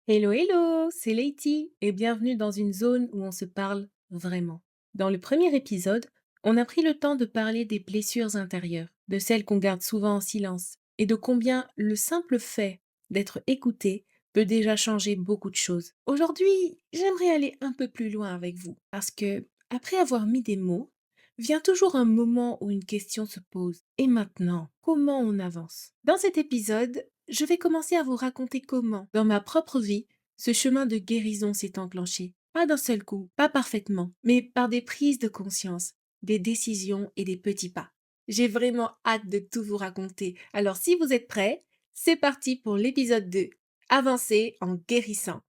Hello, hello, c'est Leïti et bienvenue dans une zone où on se parle vraiment. Dans le premier épisode, on a pris le temps de parler des blessures intérieures, de celles qu'on garde souvent en silence, et de combien le simple fait d'être écouté peut déjà changer beaucoup de choses. Aujourd'hui, j'aimerais aller un peu plus loin avec vous, parce que, après avoir mis des mots, vient toujours un moment où une question se pose. Et maintenant, comment on avance? Dans cet épisode, je vais commencer à vous raconter comment, dans ma propre vie, ce chemin de guérison s'est enclenché. Pas d'un seul coup, pas parfaitement, mais par des prises de conscience, des décisions et des petits pas. J'ai vraiment hâte de tout vous raconter. Alors si vous êtes prêts, c'est parti pour l'épisode 2. Avancer en guérissant.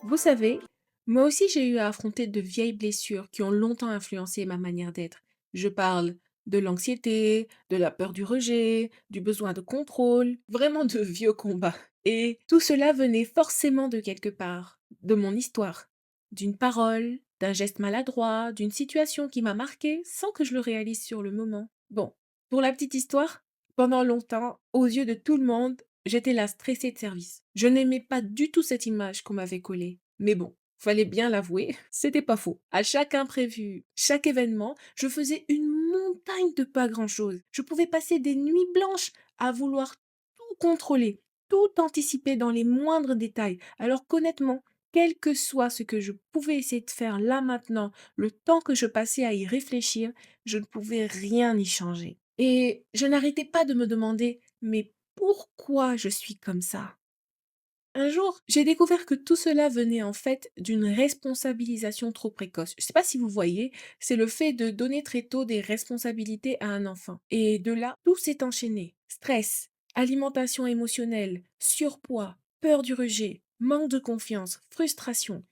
Vous savez, moi aussi j'ai eu à affronter de vieilles blessures qui ont longtemps influencé ma manière d'être. Je parle de l'anxiété, de la peur du rejet, du besoin de contrôle, vraiment de vieux combats. Et tout cela venait forcément de quelque part, de mon histoire, d'une parole, d'un geste maladroit, d'une situation qui m'a marqué sans que je le réalise sur le moment. Bon, pour la petite histoire, pendant longtemps, aux yeux de tout le monde, j'étais la stressée de service. Je n'aimais pas du tout cette image qu'on m'avait collée. Mais bon, fallait bien l'avouer, c'était pas faux. À chaque imprévu, chaque événement, je faisais une montagne de pas grand-chose. Je pouvais passer des nuits blanches à vouloir tout contrôler, tout anticiper dans les moindres détails. Alors qu'honnêtement, quel que soit ce que je pouvais essayer de faire là maintenant, le temps que je passais à y réfléchir, je ne pouvais rien y changer. Et je n'arrêtais pas de me demander, mais pourquoi je suis comme ça? Un jour, j'ai découvert que tout cela venait en fait d'une responsabilisation trop précoce. Je ne sais pas si vous voyez, c'est le fait de donner très tôt des responsabilités à un enfant. Et de là, tout s'est enchaîné. Stress, alimentation émotionnelle, surpoids, peur du rejet, manque de confiance, frustration.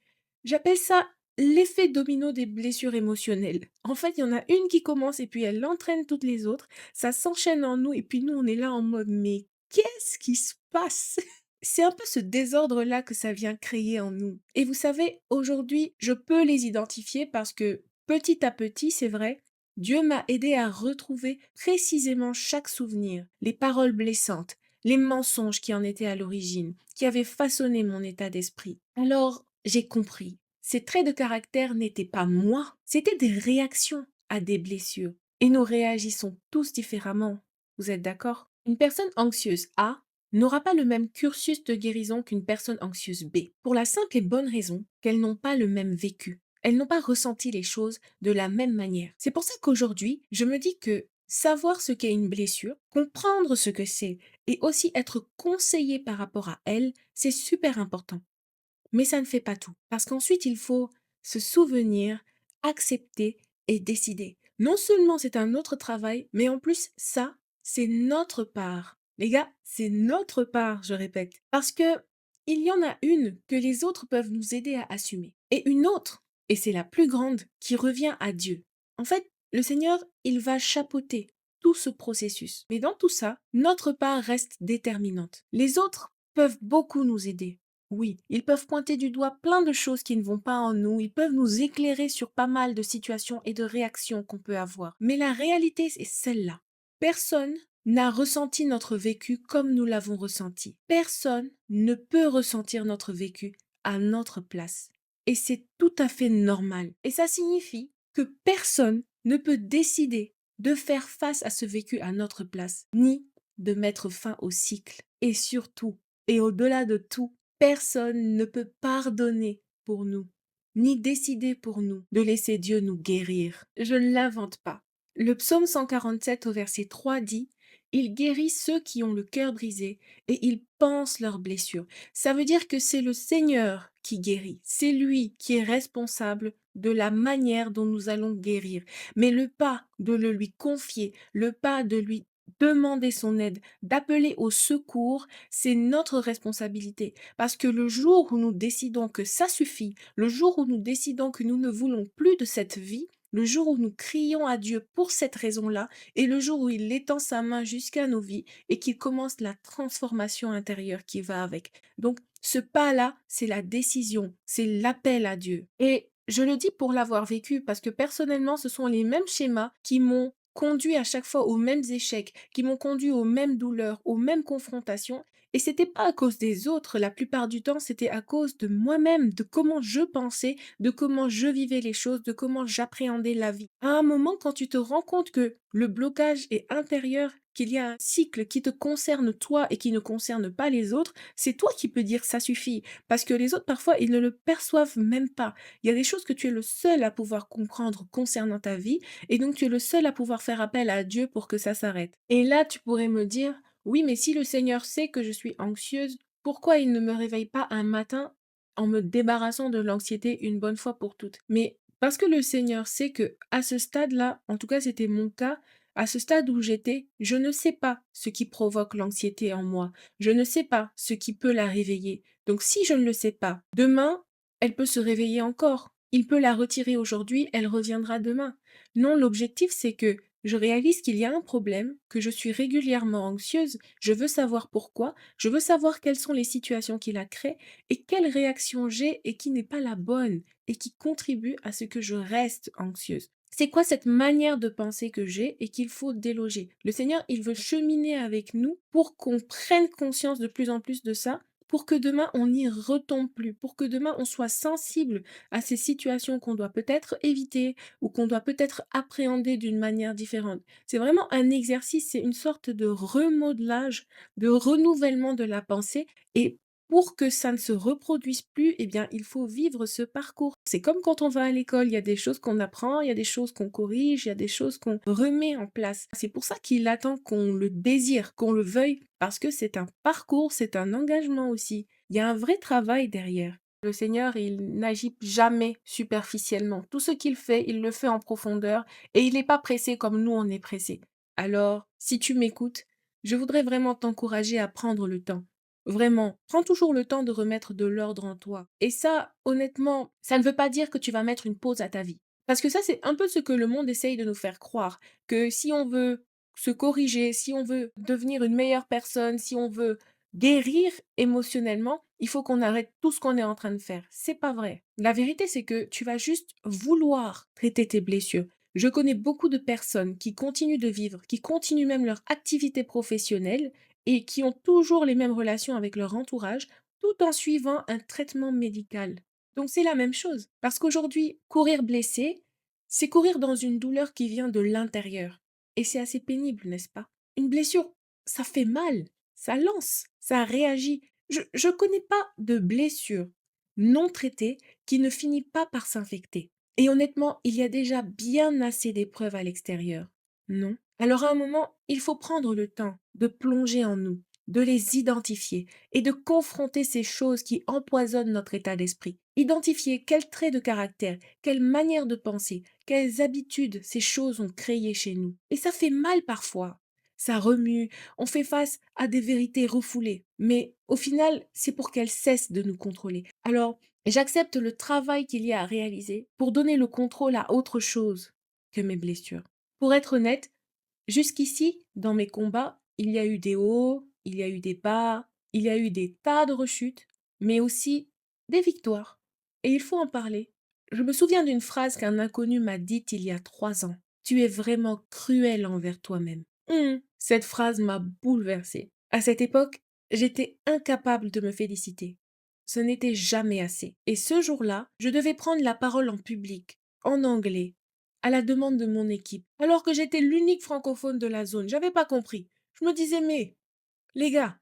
J'appelle ça l'effet domino des blessures émotionnelles. En fait, il y en a une qui commence et puis elle entraîne toutes les autres. Ça s'enchaîne en nous et puis nous, on est là en mode mais qu'est-ce qui se passe? C'est un peu ce désordre-là que ça vient créer en nous. Et vous savez, aujourd'hui, je peux les identifier parce que petit à petit, c'est vrai, Dieu m'a aidé à retrouver précisément chaque souvenir, les paroles blessantes, les mensonges qui en étaient à l'origine, qui avaient façonné mon état d'esprit. Alors, j'ai compris. Ces traits de caractère n'étaient pas moi, c'étaient des réactions à des blessures. Et nous réagissons tous différemment. Vous êtes d'accord? Une personne anxieuse A n'aura pas le même cursus de guérison qu'une personne anxieuse B, pour la simple et bonne raison qu'elles n'ont pas le même vécu. Elles n'ont pas ressenti les choses de la même manière. C'est pour ça qu'aujourd'hui, je me dis que savoir ce qu'est une blessure, comprendre ce que c'est et aussi être conseillé par rapport à elle, c'est super important. Mais ça ne fait pas tout. Parce qu'ensuite, il faut se souvenir, accepter et décider. Non seulement c'est un autre travail, mais en plus, ça, c'est notre part. Les gars, c'est notre part, je répète. Parce que il y en a une que les autres peuvent nous aider à assumer. Et une autre, et c'est la plus grande, qui revient à Dieu. En fait, le Seigneur, il va chapeauter tout ce processus. Mais dans tout ça, notre part reste déterminante. Les autres peuvent beaucoup nous aider. Oui, ils peuvent pointer du doigt plein de choses qui ne vont pas en nous, ils peuvent nous éclairer sur pas mal de situations et de réactions qu'on peut avoir. Mais la réalité, c'est celle-là. Personne n'a ressenti notre vécu comme nous l'avons ressenti. Personne ne peut ressentir notre vécu à notre place. Et c'est tout à fait normal. Et ça signifie que personne ne peut décider de faire face à ce vécu à notre place, ni de mettre fin au cycle. Et surtout, et au-delà de tout, personne ne peut pardonner pour nous, ni décider pour nous de laisser Dieu nous guérir. Je ne l'invente pas. Le psaume 147 au verset 3 dit: Il guérit ceux qui ont le cœur brisé et il pense leurs blessures. Ça veut dire que c'est le Seigneur qui guérit. C'est lui qui est responsable de la manière dont nous allons guérir. Mais le pas de le lui confier, le pas de lui demander son aide, d'appeler au secours, c'est notre responsabilité. Parce que le jour où nous décidons que ça suffit, le jour où nous décidons que nous ne voulons plus de cette vie, le jour où nous crions à Dieu pour cette raison-là, et le jour où il étend sa main jusqu'à nos vies et qu'il commence la transformation intérieure qui va avec. Donc, ce pas-là, c'est la décision, c'est l'appel à Dieu. Et Je le dis pour l'avoir vécu parce que personnellement, ce sont les mêmes schémas qui m'ont conduit à chaque fois aux mêmes échecs, qui m'ont conduit aux mêmes douleurs, aux mêmes confrontations. Et c'était pas à cause des autres, la plupart du temps, c'était à cause de moi-même, de comment je pensais, de comment je vivais les choses, de comment j'appréhendais la vie. À un moment, quand tu te rends compte que le blocage est intérieur, qu'il y a un cycle qui te concerne toi et qui ne concerne pas les autres, c'est toi qui peux dire ça suffit. Parce que les autres, parfois, ils ne le perçoivent même pas. Il y a des choses que tu es le seul à pouvoir comprendre concernant ta vie et donc tu es le seul à pouvoir faire appel à Dieu pour que ça s'arrête. Et là, tu pourrais me dire: «Oui, mais si le Seigneur sait que je suis anxieuse, pourquoi il ne me réveille pas un matin en me débarrassant de l'anxiété une bonne fois pour toutes?» Mais parce que le Seigneur sait que à ce stade-là, en tout cas c'était mon cas, à ce stade où j'étais, je ne sais pas ce qui provoque l'anxiété en moi. Je ne sais pas ce qui peut la réveiller. Donc si je ne le sais pas, demain, elle peut se réveiller encore. Il peut la retirer aujourd'hui, elle reviendra demain. Non, l'objectif, c'est que je réalise qu'il y a un problème, que je suis régulièrement anxieuse, je veux savoir pourquoi, je veux savoir quelles sont les situations qui la créent et quelle réaction j'ai et qui n'est pas la bonne et qui contribue à ce que je reste anxieuse. C'est quoi cette manière de penser que j'ai et qu'il faut déloger? Le Seigneur, il veut cheminer avec nous pour qu'on prenne conscience de plus en plus de ça, pour que demain on n'y retombe plus, pour que demain on soit sensible à ces situations qu'on doit peut-être éviter ou qu'on doit peut-être appréhender d'une manière différente. C'est vraiment un exercice, c'est une sorte de remodelage, de renouvellement de la pensée et pour que ça ne se reproduise plus, eh bien, il faut vivre ce parcours. C'est comme quand on va à l'école, il y a des choses qu'on apprend, il y a des choses qu'on corrige, il y a des choses qu'on remet en place. C'est pour ça qu'il attend qu'on le désire, qu'on le veuille, parce que c'est un parcours, c'est un engagement aussi. Il y a un vrai travail derrière. Le Seigneur, il n'agit jamais superficiellement. Tout ce qu'il fait, il le fait en profondeur et il n'est pas pressé comme nous, on est pressé. Alors, si tu m'écoutes, je voudrais vraiment t'encourager à prendre le temps. Vraiment, prends toujours le temps de remettre de l'ordre en toi. Et ça, honnêtement, ça ne veut pas dire que tu vas mettre une pause à ta vie. Parce que ça, c'est un peu ce que le monde essaye de nous faire croire, que si on veut se corriger, si on veut devenir une meilleure personne, si on veut guérir émotionnellement, il faut qu'on arrête tout ce qu'on est en train de faire. C'est pas vrai. La vérité, c'est que tu vas juste vouloir traiter tes blessures. Je connais beaucoup de personnes qui continuent de vivre, qui continuent même leur activité professionnelle et qui ont toujours les mêmes relations avec leur entourage, tout en suivant un traitement médical. Donc c'est la même chose. Parce qu'aujourd'hui, courir blessé, c'est courir dans une douleur qui vient de l'intérieur. Et c'est assez pénible, n'est-ce pas? Une blessure, ça fait mal, ça lance, ça réagit. Je connais pas de blessure non traitée qui ne finit pas par s'infecter. Et honnêtement, il y a déjà bien assez d'épreuves à l'extérieur. Non? Alors à un moment, il faut prendre le temps de plonger en nous, de les identifier et de confronter ces choses qui empoisonnent notre état d'esprit. Identifier quels traits de caractère, quelle manière de penser, quelles habitudes ces choses ont créées chez nous. Et ça fait mal parfois. Ça remue, on fait face à des vérités refoulées. Mais au final, c'est pour qu'elles cessent de nous contrôler. Alors, j'accepte le travail qu'il y a à réaliser pour donner le contrôle à autre chose que mes blessures. Pour être honnête, jusqu'ici, dans mes combats, il y a eu des hauts, il y a eu des bas, il y a eu des tas de rechutes, mais aussi des victoires. Et il faut en parler. Je me souviens d'une phrase qu'un inconnu m'a dite il y a 3 ans. Tu es vraiment cruel envers toi-même. Cette phrase m'a bouleversée. À cette époque, j'étais incapable de me féliciter. Ce n'était jamais assez. Et ce jour-là, je devais prendre la parole en public, en anglais, à la demande de mon équipe, alors que j'étais l'unique francophone de la zone. J'avais pas compris. Je me disais, mais les gars,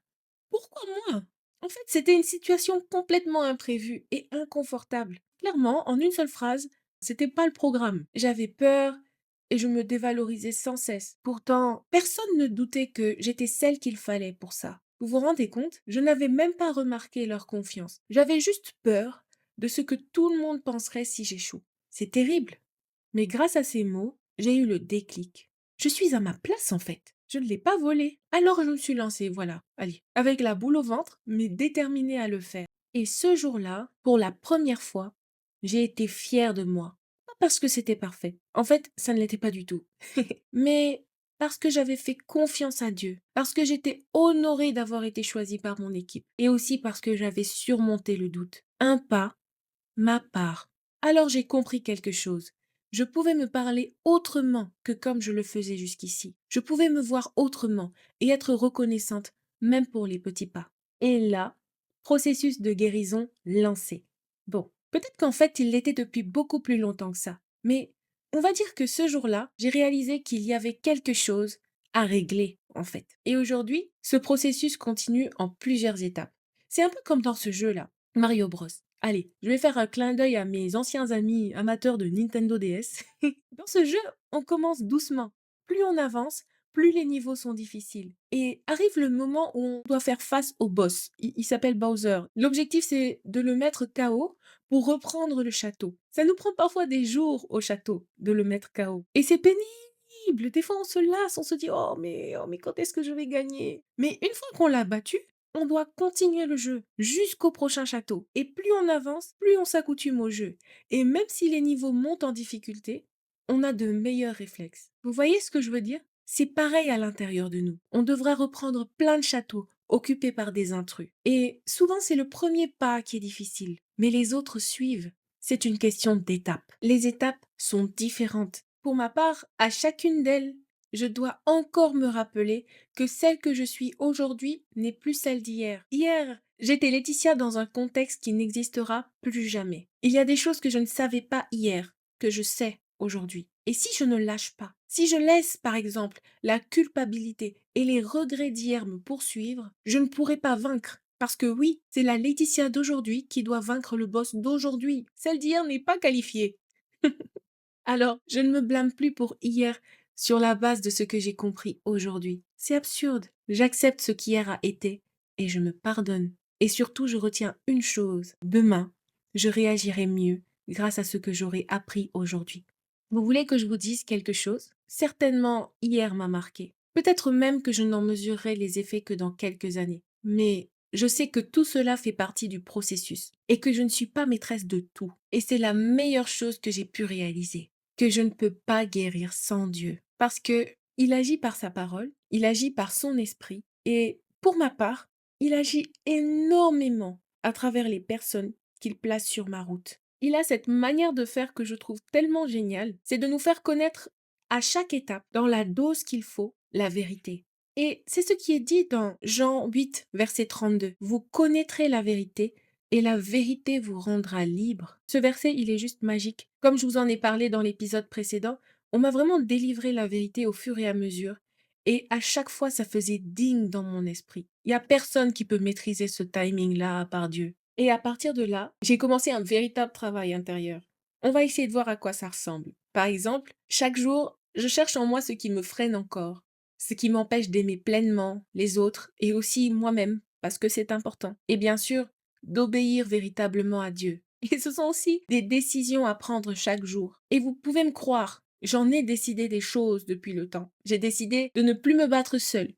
pourquoi moi? En fait, c'était une situation complètement imprévue et inconfortable. Clairement, en une seule phrase, c'était pas le programme. J'avais peur et je me dévalorisais sans cesse. Pourtant, personne ne doutait que j'étais celle qu'il fallait pour ça. Vous vous rendez compte? Je n'avais même pas remarqué leur confiance. J'avais juste peur de ce que tout le monde penserait si j'échoue. C'est terrible. Mais grâce à ces mots, j'ai eu le déclic. Je suis à ma place en fait. Je ne l'ai pas volée. Alors je me suis lancée, voilà. Allez, avec la boule au ventre, mais déterminée à le faire. Et ce jour-là, pour la première fois, j'ai été fière de moi. Pas parce que c'était parfait. En fait, ça ne l'était pas du tout. Mais parce que j'avais fait confiance à Dieu. Parce que j'étais honorée d'avoir été choisie par mon équipe. Et aussi parce que j'avais surmonté le doute. Un pas, ma part, Alors j'ai compris quelque chose. Je pouvais me parler autrement que comme je le faisais jusqu'ici. Je pouvais me voir autrement et être reconnaissante, même pour les petits pas. Et là, processus de guérison lancé. Bon, peut-être qu'en fait, il l'était depuis beaucoup plus longtemps que ça. Mais on va dire que ce jour-là, j'ai réalisé qu'il y avait quelque chose à régler, en fait. Et aujourd'hui, ce processus continue en plusieurs étapes. C'est un peu comme dans ce jeu-là, Mario Bros. Allez, je vais faire un clin d'œil à mes anciens amis amateurs de Nintendo DS. Dans ce jeu, on commence doucement. Plus on avance, plus les niveaux sont difficiles. Et arrive le moment où on doit faire face au boss. Il s'appelle Bowser. L'objectif, c'est de le mettre KO pour reprendre le château. Ça nous prend parfois des jours au château de le mettre KO. Et c'est pénible. Des fois, on se lasse, on se dit oh mais quand est-ce que je vais gagner? Mais une fois qu'on l'a battu, on doit continuer le jeu jusqu'au prochain château. Et plus on avance, plus on s'accoutume au jeu. Et même si les niveaux montent en difficulté, on a de meilleurs réflexes. Vous voyez ce que je veux dire? C'est pareil à l'intérieur de nous. On devra reprendre plein de châteaux occupés par des intrus. Et souvent, c'est le premier pas qui est difficile, mais les autres suivent. C'est une question d'étapes. Les étapes sont différentes. Pour ma part, à chacune d'elles, je dois encore me rappeler que celle que je suis aujourd'hui n'est plus celle d'hier. Hier, j'étais Laetitia dans un contexte qui n'existera plus jamais. Il y a des choses que je ne savais pas hier, que je sais aujourd'hui. Et si je ne lâche pas, si je laisse par exemple la culpabilité et les regrets d'hier me poursuivre, je ne pourrai pas vaincre. Parce que oui, c'est la Laetitia d'aujourd'hui qui doit vaincre le boss d'aujourd'hui. Celle d'hier n'est pas qualifiée. Alors, je ne me blâme plus pour hier sur la base de ce que j'ai compris aujourd'hui. C'est absurde. J'accepte ce qu'hier a été et je me pardonne. Et surtout, je retiens une chose. Demain, je réagirai mieux grâce à ce que j'aurai appris aujourd'hui. Vous voulez que je vous dise quelque chose? Certainement, hier m'a marqué. Peut-être même que je n'en mesurerai les effets que dans quelques années. Mais je sais que tout cela fait partie du processus et que je ne suis pas maîtresse de tout. Et c'est la meilleure chose que j'ai pu réaliser, que je ne peux pas guérir sans Dieu. Parce que il agit par sa parole, il agit par son esprit et pour ma part, il agit énormément à travers les personnes qu'il place sur ma route. Il a cette manière de faire que je trouve tellement géniale, c'est de nous faire connaître à chaque étape, dans la dose qu'il faut, la vérité. Et c'est ce qui est dit dans Jean 8, verset 32. Vous connaîtrez la vérité et la vérité vous rendra libre. Ce verset, il est juste magique. Comme je vous en ai parlé dans l'épisode précédent, on m'a vraiment délivré la vérité au fur et à mesure. Et à chaque fois, ça faisait digne dans mon esprit. Il n'y a personne qui peut maîtriser ce timing-là à part Dieu. Et à partir de là, j'ai commencé un véritable travail intérieur. On va essayer de voir à quoi ça ressemble. Par exemple, chaque jour, je cherche en moi ce qui me freine encore, ce qui m'empêche d'aimer pleinement les autres et aussi moi-même, parce que c'est important. Et bien sûr, d'obéir véritablement à Dieu. Et ce sont aussi des décisions à prendre chaque jour. Et vous pouvez me croire, j'en ai décidé des choses depuis le temps. J'ai décidé de ne plus me battre seule.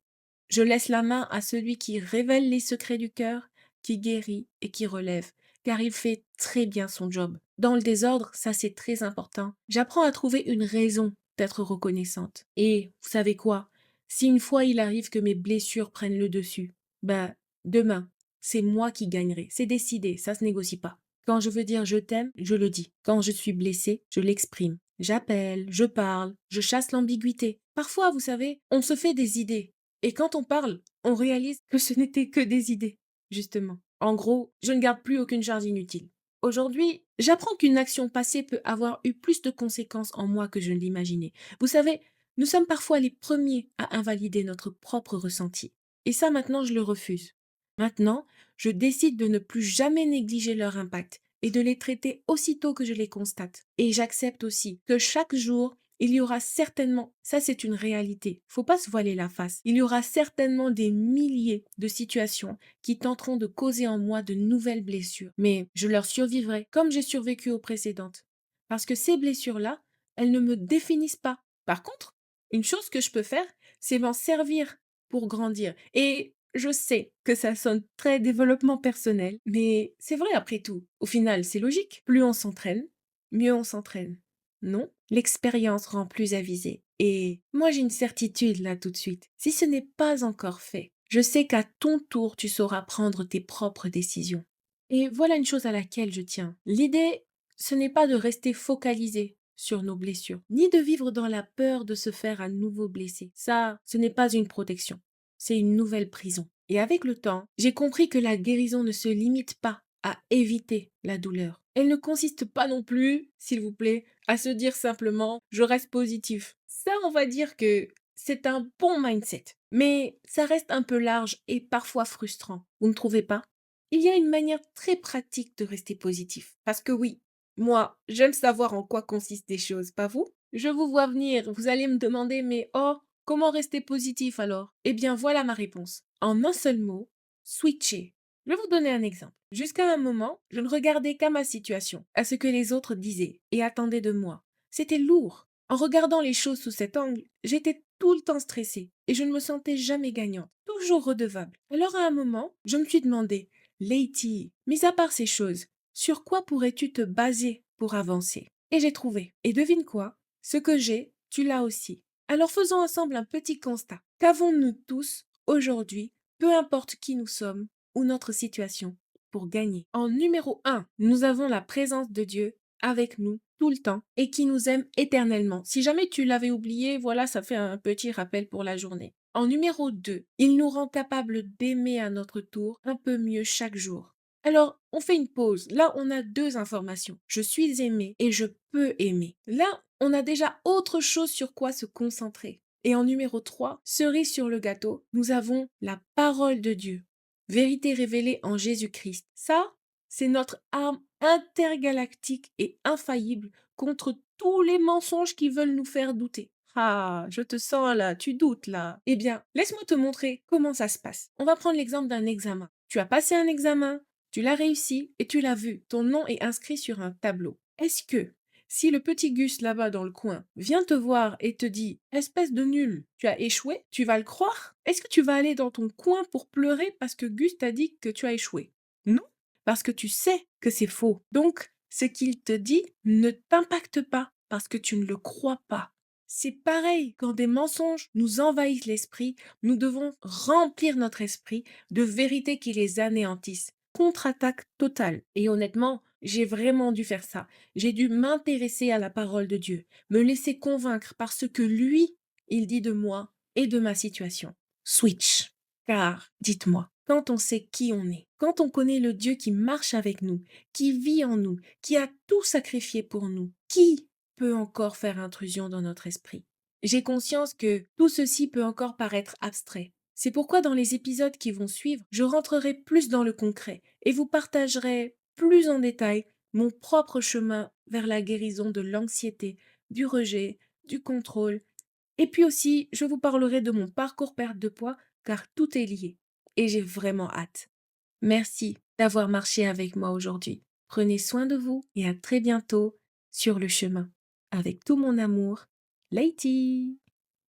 Je laisse la main à celui qui révèle les secrets du cœur, qui guérit et qui relève, car il fait très bien son job. Dans le désordre, ça c'est très important. J'apprends à trouver une raison d'être reconnaissante. Et vous savez quoi? Si une fois il arrive que mes blessures prennent le dessus, ben demain, c'est moi qui gagnerai. C'est décidé, ça se négocie pas. Quand je veux dire je t'aime, je le dis. Quand je suis blessée, je l'exprime. J'appelle, je parle, je chasse l'ambiguïté. Parfois, vous savez, on se fait des idées. Et quand on parle, on réalise que ce n'était que des idées, justement. En gros, je ne garde plus aucune charge inutile. Aujourd'hui, j'apprends qu'une action passée peut avoir eu plus de conséquences en moi que je ne l'imaginais. Vous savez, nous sommes parfois les premiers à invalider notre propre ressenti. Et ça, maintenant, je le refuse. Maintenant, je décide de ne plus jamais négliger leur impact et de les traiter aussitôt que je les constate. Et j'accepte aussi que chaque jour, il y aura certainement, ça c'est une réalité, faut pas se voiler la face, il y aura certainement des milliers de situations qui tenteront de causer en moi de nouvelles blessures. Mais je leur survivrai comme j'ai survécu aux précédentes. Parce que ces blessures-là, elles ne me définissent pas. Par contre, une chose que je peux faire, c'est m'en servir pour grandir. Et je sais que ça sonne très développement personnel, mais c'est vrai après tout. Au final, c'est logique. Plus on s'entraîne, mieux on s'entraîne. Non, l'expérience rend plus avisée. Et moi, j'ai une certitude là tout de suite. Si ce n'est pas encore fait, je sais qu'à ton tour, tu sauras prendre tes propres décisions. Et voilà une chose à laquelle je tiens. L'idée ce n'est pas de rester focalisé sur nos blessures, ni de vivre dans la peur de se faire à nouveau blesser. Ça, ce n'est pas une protection, c'est une nouvelle prison. Et avec le temps, j'ai compris que la guérison ne se limite pas à éviter la douleur. Elle ne consiste pas non plus, s'il vous plaît, à se dire simplement je reste positif. Ça, on va dire que c'est un bon mindset. Mais ça reste un peu large et parfois frustrant. Vous ne trouvez pas? Il y a une manière très pratique de rester positif. Parce que oui, moi, j'aime savoir en quoi consistent les choses, pas vous? Je vous vois venir, vous allez me demander, mais oh, comment rester positif alors? Eh bien, voilà ma réponse. En un seul mot, switcher. Je vais vous donner un exemple. Jusqu'à un moment, je ne regardais qu'à ma situation, à ce que les autres disaient et attendaient de moi. C'était lourd. En regardant les choses sous cet angle, j'étais tout le temps stressée et je ne me sentais jamais gagnante, toujours redevable. Alors à un moment, je me suis demandé, Lady, mis à part ces choses, sur quoi pourrais-tu te baser pour avancer? Et j'ai trouvé. Et devine quoi? Ce que j'ai, tu l'as aussi. Alors faisons ensemble un petit constat. Qu'avons-nous tous aujourd'hui, peu importe qui nous sommes ou notre situation, pour gagner? En numéro un, nous avons la présence de Dieu avec nous tout le temps et qui nous aime éternellement. Si jamais tu l'avais oublié, voilà, ça fait un petit rappel pour la journée. En numéro 2, il nous rend capable d'aimer à notre tour un peu mieux chaque jour. Alors, on fait une pause. Là, on a deux informations. Je suis aimé et je peux aimer. Là, on a déjà autre chose sur quoi se concentrer. Et en numéro 3, cerise sur le gâteau, nous avons la parole de Dieu. Vérité révélée en Jésus-Christ. Ça, c'est notre arme intergalactique et infaillible contre tous les mensonges qui veulent nous faire douter. Ah, je te sens là, tu doutes là. Eh bien, laisse-moi te montrer comment ça se passe. On va prendre l'exemple d'un examen. Tu as passé un examen, tu l'as réussi et tu l'as vu. Ton nom est inscrit sur un tableau. Est-ce que, si le petit Gus là-bas dans le coin vient te voir et te dit espèce de nul, tu as échoué, tu vas le croire? Est-ce que tu vas aller dans ton coin pour pleurer parce que Gus t'a dit que tu as échoué? Non, parce que tu sais que c'est faux. Donc, ce qu'il te dit ne t'impacte pas parce que tu ne le crois pas. C'est pareil, quand des mensonges nous envahissent l'esprit, nous devons remplir notre esprit de vérités qui les anéantissent. Contre-attaque totale. Et honnêtement, j'ai vraiment dû faire ça. J'ai dû m'intéresser à la parole de Dieu, me laisser convaincre par ce que lui, il dit de moi et de ma situation. Switch. Car, dites-moi, quand on sait qui on est, quand on connaît le Dieu qui marche avec nous, qui vit en nous, qui a tout sacrifié pour nous, qui peut encore faire intrusion dans notre esprit? J'ai conscience que tout ceci peut encore paraître abstrait. C'est pourquoi dans les épisodes qui vont suivre, je rentrerai plus dans le concret et vous partagerai plus en détail mon propre chemin vers la guérison de l'anxiété, du rejet, du contrôle. Et puis aussi, je vous parlerai de mon parcours perte de poids car tout est lié. Et j'ai vraiment hâte. Merci d'avoir marché avec moi aujourd'hui. Prenez soin de vous et à très bientôt sur le chemin. Avec tout mon amour, Leïti.